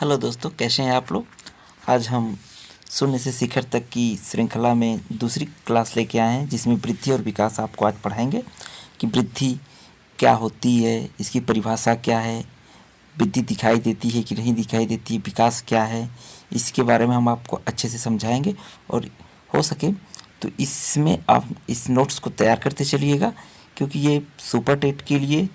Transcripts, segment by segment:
Hello दोस्तों, कैसे हैं आप लोग। आज हम शून्य से शिखर तक की श्रृंखला में दूसरी क्लास लेके आए हैं, जिसमें वृद्धि और विकास आपको आज पढ़ाएंगे कि वृद्धि क्या होती है, इसकी परिभाषा क्या है, वृद्धि दिखाई देती है कि नहीं दिखाई देती है, विकास क्या है, इसके बारे में हम आपको अच्छे से समझाएंगे। और हो सके तो इसमें आप इस नोट्स को तैयार करते चलिएगा, क्योंकि ये सुपर टेट के लिए,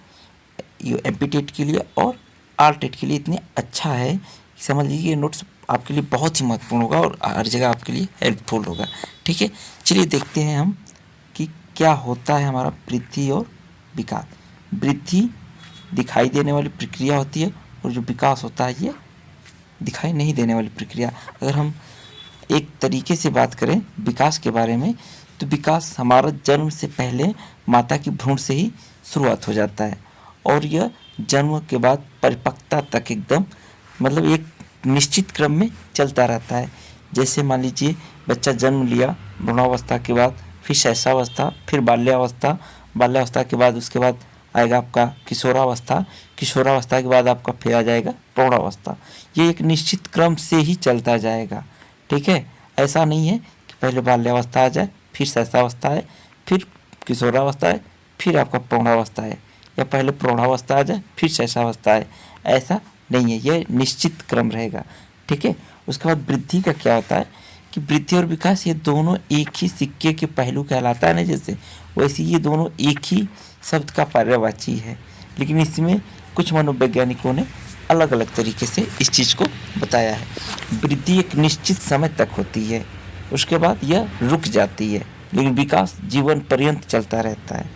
ये एमपी टेट के लिए और आर टेट के लिए इतने अच्छा है कि समझ लीजिए ये नोट्स आपके लिए बहुत ही महत्वपूर्ण होगा और हर जगह आपके लिए हेल्पफुल होगा। ठीक है, चलिए देखते हैं हम कि क्या होता है हमारा वृद्धि और विकास। वृद्धि दिखाई देने वाली प्रक्रिया होती है और जो विकास होता है ये दिखाई नहीं देने वाली प्रक्रिया। अगर हम एक तरीके से बात करें विकास के बारे में, तो विकास हमारा जन्म से पहले माता की भ्रूण से ही शुरुआत हो जाता है और यह जन्म के बाद परिपक्वता तक एकदम मतलब एक निश्चित क्रम में चलता रहता है। जैसे मान लीजिए बच्चा जन्म लिया, भ्रूणावस्था के बाद फिर शैशवावस्था, फिर बाल्यावस्था, बाल्यावस्था के बाद उसके बाद आएगा आपका किशोरावस्था, किशोरावस्था के बाद आपका फिर आ जाएगा प्रौढ़ावस्था। ये एक निश्चित क्रम से ही चलता जाएगा। ठीक है, ऐसा नहीं है कि पहले बाल्यावस्था आ जाए, फिर शैशवावस्था है, फिर किशोरावस्था है, फिर आपका प्रौढ़ावस्था है, या पहले प्रौढ़ावस्था आ जाए फिर शैशवावस्था है। ऐसा नहीं है, यह निश्चित क्रम रहेगा। ठीक है, उसके बाद वृद्धि का क्या होता है कि वृद्धि और विकास ये दोनों एक ही सिक्के के पहलू कहलाता है ना, जैसे वैसे ये दोनों एक ही शब्द का पर्यायवाची है, लेकिन इसमें कुछ मनोवैज्ञानिकों ने अलग अलग तरीके से इस चीज़ को बताया है। वृद्धि एक निश्चित समय तक होती है, उसके बाद यह रुक जाती है, लेकिन विकास जीवन पर्यंत चलता रहता है।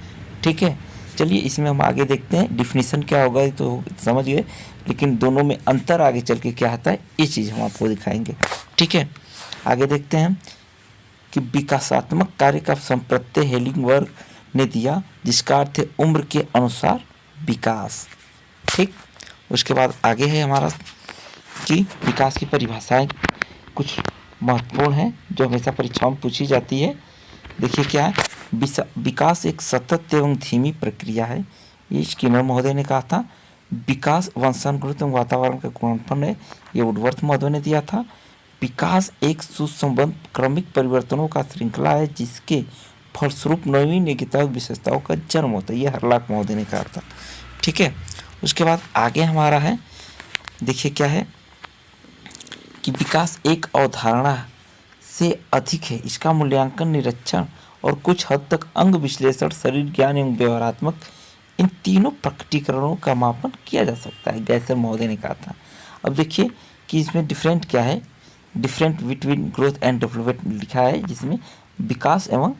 ठीक है, चलिए इसमें हम आगे देखते हैं डिफिनीशन क्या होगा, ये तो समझ गए, लेकिन दोनों में अंतर आगे चल के क्या आता है ये चीज़ हम आपको दिखाएंगे। ठीक है, आगे देखते हैं कि विकासात्मक कार्य का संप्रत्यय हेलिंगवर्ग ने दिया, जिसका अर्थ है उम्र के अनुसार विकास। ठीक, उसके बाद आगे है हमारा कि विकास की परिभाषाएं कुछ महत्वपूर्ण हैं जो हमेशा परीक्षाओं में पूछी जाती है। देखिए क्या है, विकास एक सतत एवं धीमी प्रक्रिया है, ये स्किनर महोदय ने कहा था। विकास वंशानुगत एवं वातावरण का गुणनफल है, ये वुडवर्थ महोदय ने दिया था। विकास एक सुसंबद्ध क्रमिक परिवर्तनों का श्रृंखला है, जिसके फलस्वरूप नवीन योग्यताओं विशेषताओं का जन्म होता है, ये हरलाक महोदय ने कहा था। ठीक है, उसके बाद आगे हमारा है, देखिए क्या है कि विकास एक अवधारणा से अधिक है, इसका मूल्यांकन, निरीक्षण और कुछ हद तक अंग विश्लेषण, शरीर ज्ञान एवं व्यवहारात्मक, इन तीनों प्रकटीकरणों का मापन किया जा सकता है, गैसर महोदय ने कहा था। अब देखिए कि इसमें डिफरेंट क्या है, different between growth and development लिखा है, जिसमें विकास एवं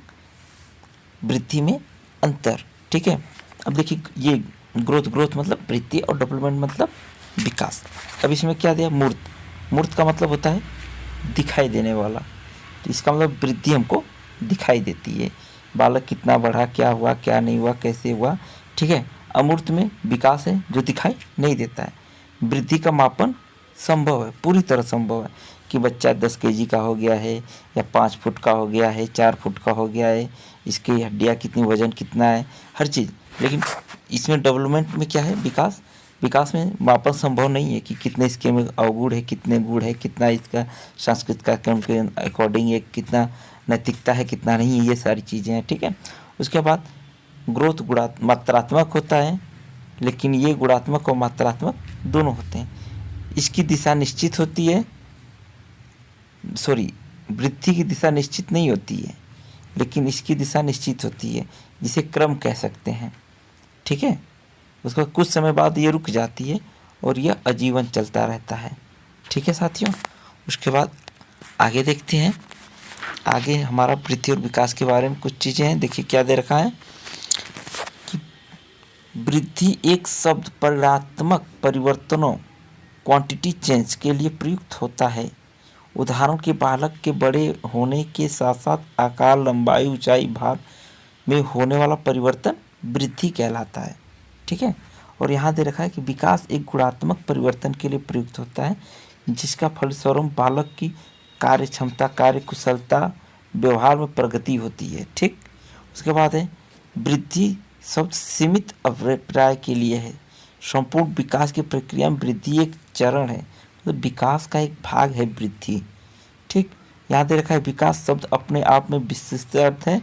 वृद्धि में अंतर। ठीक है, अब देखिए ये ग्रोथ मतलब वृद्धि और डेवलपमेंट मतलब विकास। अब इसमें क्या दिया, मूर्त, मूर्त का मतलब होता है दिखाई देने वाला, तो इसका मतलब वृद्धि हमको दिखाई देती है, बालक कितना बढ़ा, क्या हुआ क्या नहीं हुआ, कैसे हुआ। ठीक है, अमूर्त में विकास है जो दिखाई नहीं देता है। वृद्धि का मापन संभव है, पूरी तरह संभव है कि बच्चा 10 केजी का हो गया है या 5 फुट का हो गया है, 4 फुट का हो गया है, इसकी हड्डियाँ कितनी, वजन कितना है, हर चीज़। लेकिन इसमें डेवलपमेंट में क्या है, विकास, विकास में मापन संभव नहीं है कि कितने इसके में अवगुण है, कितने गुण है, कितना इसका सांस्कृतिक कार्यक्रम के अकॉर्डिंग है, कितना नैतिकता है, कितना नहीं है, ये सारी चीज़ें हैं। ठीक है, उसके बाद ग्रोथ मात्रात्मक होता है, लेकिन ये गुणात्मक और मात्रात्मक दोनों होते हैं। इसकी दिशा निश्चित होती है, वृद्धि की दिशा निश्चित नहीं होती है, लेकिन इसकी दिशा निश्चित होती है, जिसे क्रम कह सकते हैं। ठीक है, उसके बाद कुछ समय बाद ये रुक जाती है और यह आजीवन चलता रहता है। ठीक है साथियों, उसके बाद आगे देखते हैं, आगे हमारा वृद्धि और विकास के बारे में कुछ चीज़ें हैं। देखिए क्या दे रखा है कि वृद्धि एक शब्द परिणात्मक परिवर्तनों, क्वांटिटी चेंज के लिए प्रयुक्त होता है। उदाहरण के बालक के बड़े होने के साथ साथ आकार, लंबाई, ऊंचाई, भार में होने वाला परिवर्तन वृद्धि कहलाता है। ठीक है, और यहाँ दे रखा है कि विकास एक गुणात्मक परिवर्तन के लिए प्रयुक्त होता है, जिसका फलस्वरूप बालक की कार्य क्षमता, कार्य कुशलता, व्यवहार में प्रगति होती है। ठीक, उसके बाद है वृद्धि शब्द सीमित अभिप्राय के लिए है। संपूर्ण विकास की प्रक्रिया में वृद्धि एक चरण है, मतलब विकास का एक भाग है वृद्धि। ठीक, यहाँ दे रखा है विकास शब्द अपने आप में विशिष्ट अर्थ है।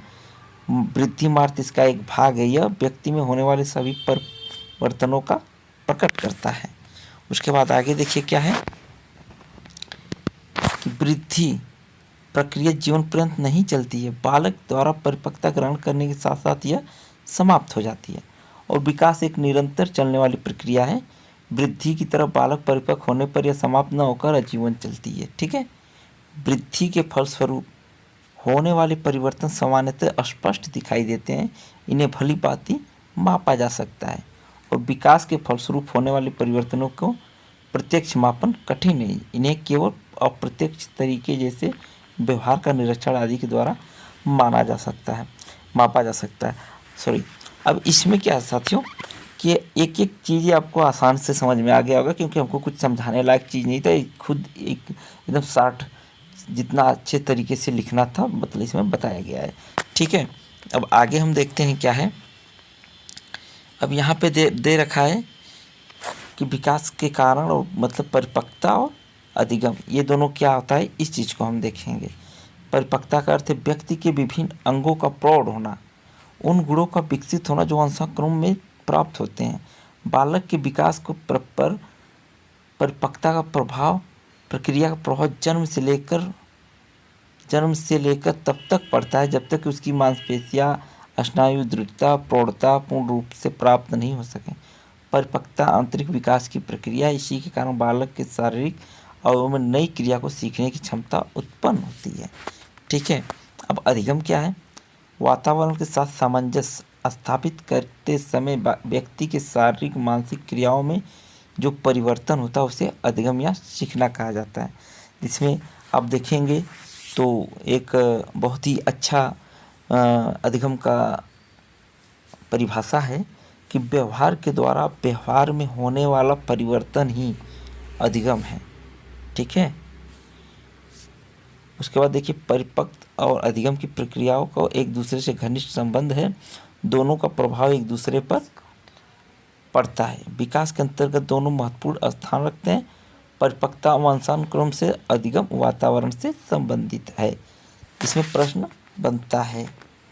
वृद्धि मात्र इसका एक भाग है। यह व्यक्ति में होने वाले सभी परिवर्तनों का प्रकट करता है। उसके बाद आगे देखिए क्या है कि वृद्धि प्रक्रिया जीवन पर्यंत नहीं चलती है। बालक द्वारा परिपक्वता ग्रहण करने के साथ साथ यह समाप्त हो जाती है। और विकास एक निरंतर चलने वाली प्रक्रिया है। वृद्धि की तरफ बालक परिपक्व होने पर यह समाप्त न होकर आजीवन चलती है। ठीक है, वृद्धि के फलस्वरूप होने वाले परिवर्तन सामान्यतः स्पष्ट दिखाई देते हैं। इन्हें भली भांति मापा जा सकता है। और विकास के फलस्वरूप होने वाले परिवर्तनों को प्रत्यक्ष मापन कठिन है। इन्हें केवल अप्रत्यक्ष तरीके जैसे व्यवहार का निरीक्षण आदि के द्वारा माना जा सकता है, मापा जा सकता है। सॉरी, अब इसमें क्या है साथियों कि एक एक चीज़ें आपको आसान से समझ में आ गया होगा, क्योंकि हमको कुछ समझाने लायक चीज़ नहीं था। खुद एक एकदम शार्ट जितना अच्छे तरीके से लिखना था मतलब इसमें बताया गया है। ठीक है, अब आगे हम देखते हैं क्या है। अब यहाँ पे दे रखा है कि विकास के कारण और मतलब परिपक्वता और अधिगम, ये दोनों क्या होता है इस चीज़ को हम देखेंगे। परिपक्वता का अर्थ है व्यक्ति के विभिन्न अंगों का प्रौढ़ होना, उन गुणों का विकसित होना जो वंशानुक्रम में प्राप्त होते हैं। बालक के विकास को पर परिपक्वता का प्रभाव, प्रक्रिया का प्रभाव जन्म से लेकर तब तक पड़ता है जब तक कि उसकी मांसपेशियां, स्नायु दृढ़ता, प्रौढ़ता पूर्ण रूप से प्राप्त नहीं हो सके। परिपक्वता आंतरिक विकास की प्रक्रिया है। इसी के कारण बालक के शारीरिक अवयवों में नई क्रिया को सीखने की क्षमता उत्पन्न होती है। ठीक है, अब अधिगम क्या है? वातावरण के साथ सामंजस्य स्थापित करते समय व्यक्ति के शारीरिक मानसिक क्रियाओं में जो परिवर्तन होता है उसे अधिगम या सीखना कहा जाता है। जिसमें आप देखेंगे तो एक बहुत ही अच्छा अधिगम का परिभाषा है कि व्यवहार के द्वारा व्यवहार में होने वाला परिवर्तन ही अधिगम है। ठीक है, उसके बाद देखिए परिपक्व और अधिगम की प्रक्रियाओं का एक दूसरे से घनिष्ठ संबंध है। दोनों का प्रभाव एक दूसरे पर पड़ता है। विकास के अंतर्गत दोनों महत्वपूर्ण स्थान रखते हैं। परिपक्वता वंशानुक्रम से, अधिगम वातावरण से संबंधित है। इसमें प्रश्न बनता है,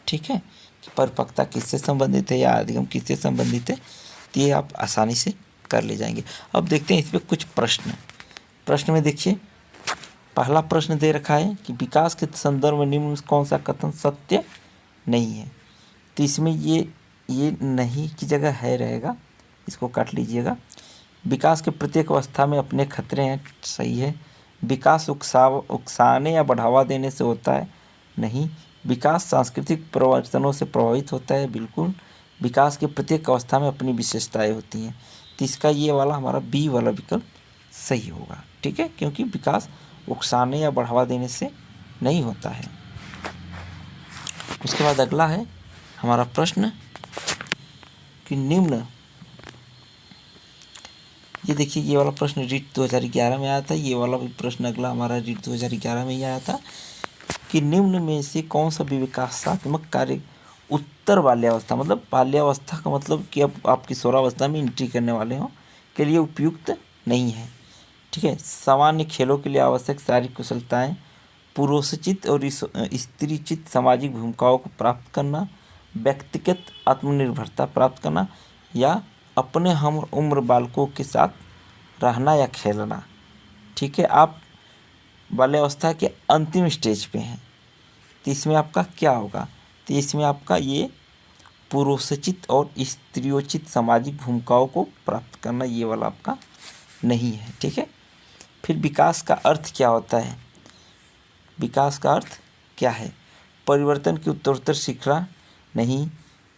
ठीक है, कि परिपक्वता किससे संबंधित है या अधिगम किससे संबंधित है, तो ये आप आसानी से कर ले जाएंगे। अब देखते हैं इसमें कुछ प्रश्न में देखिए पहला प्रश्न दे रखा है कि विकास के संदर्भ में निम्न में कौन सा कथन सत्य नहीं है। तो इसमें ये नहीं की जगह है रहेगा, इसको काट लीजिएगा। विकास के प्रत्येक अवस्था में अपने खतरे हैं, सही है। विकास उकसाने या बढ़ावा देने से होता है, नहीं। विकास सांस्कृतिक परिवर्तनों से प्रभावित होता है, बिल्कुल। विकास के प्रत्येक अवस्था में अपनी विशेषताएं होती हैं, तो इसका ये वाला हमारा बी वाला विकल्प सही होगा। ठीक है, क्योंकि विकास उकसाने या बढ़ावा देने से नहीं होता है। उसके बाद अगला है हमारा प्रश्न कि निम्न, ये देखिए ये वाला प्रश्न रीट 2011 में आया था। ये वाला भी प्रश्न अगला हमारा रीट 2011 में ही आया था कि निम्न में से कौन सा विकासात्मक कार्य उत्तर बाल्यावस्था, मतलब बाल्यावस्था का मतलब कि अब आप किशोरावस्था में एंट्री करने वाले हो के लिए उपयुक्त नहीं है। ठीक है, सामान्य खेलों के लिए आवश्यक शारीरिक कुशलताएं, पुरुषोचित और स्त्रीचित सामाजिक भूमिकाओं को प्राप्त करना, व्यक्तिगत आत्मनिर्भरता प्राप्त करना, या अपने हम उम्र बालकों के साथ रहना या खेलना। ठीक है, आप बाल्यावस्था के अंतिम स्टेज पे हैं, तो इसमें आपका क्या होगा? तो इसमें आपका ये पुरुषोचित और स्त्रियोचित सामाजिक भूमिकाओं को प्राप्त करना, ये वाला आपका नहीं है। ठीक है, फिर विकास का अर्थ क्या होता है? विकास का अर्थ क्या है? परिवर्तन की उत्तरोत्तर श्रृंखला, नहीं।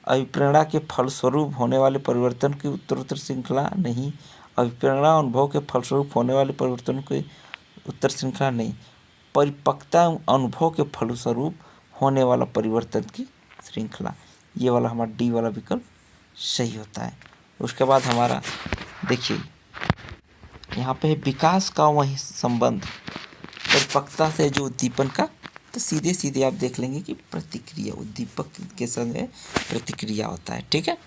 अभिप्रेरणा के फलस्वरूप होने वाले परिवर्तन की उत्तरोत्तर श्रृंखला, नहीं। अभिप्रेरणा अनुभव के फलस्वरूप होने वाले परिवर्तन की उत्तर श्रृंखला, नहीं। परिपक्वता अनुभव के फलस्वरूप होने वाला परिवर्तन की श्रृंखला, ये वाला हमारा डी वाला विकल्प सही होता है। उसके बाद हमारा देखिए यहाँ पे विकास का वही संबंध परिपक्वता से जो उद्दीपन का, तो सीधे सीधे आप देख लेंगे कि प्रतिक्रिया, उद्दीपक के संग प्रतिक्रिया होता है। ठीक है,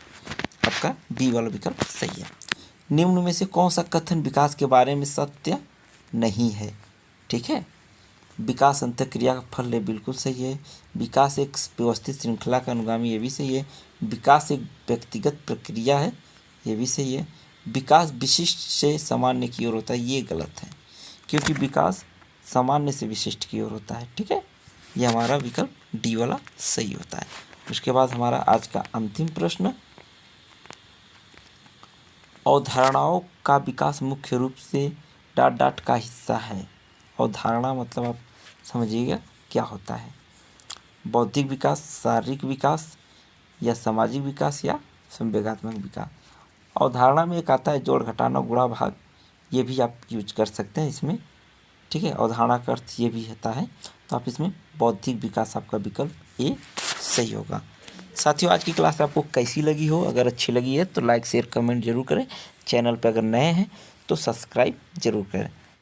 आपका बी वाला विकल्प सही है। निम्न में से कौन सा कथन विकास के बारे में सत्य नहीं है। ठीक है, विकास अंतःक्रिया का फल है, बिल्कुल सही है। विकास एक व्यवस्थित श्रृंखला का अनुगामी, ये भी सही है। विकास एक व्यक्तिगत प्रक्रिया है, ये भी सही है। विकास विशिष्ट से सामान्य की ओर होता है, ये गलत है, क्योंकि विकास सामान्य से विशिष्ट की ओर होता है। ठीक है, ये हमारा विकल्प डी वाला सही होता है। उसके बाद हमारा आज का अंतिम प्रश्न, अवधारणाओं का विकास मुख्य रूप से डॉट डॉट का हिस्सा है। अवधारणा मतलब आप समझिएगा क्या होता है। बौद्धिक विकास, शारीरिक विकास, या सामाजिक विकास, या संवेगात्मक विकास। अवधारणा में एक आता है जोड़ घटाना गुणा भाग, ये भी आप यूज कर सकते हैं इसमें। ठीक है, अवधारणा का अर्थ ये भी होता है, तो आप इसमें बौद्धिक विकास, आपका विकल्प ए सही होगा। साथियों, आज की क्लास आपको कैसी लगी हो? अगर अच्छी लगी है तो लाइक शेयर कमेंट जरूर करें। चैनल पर अगर नए हैं तो सब्सक्राइब जरूर करें।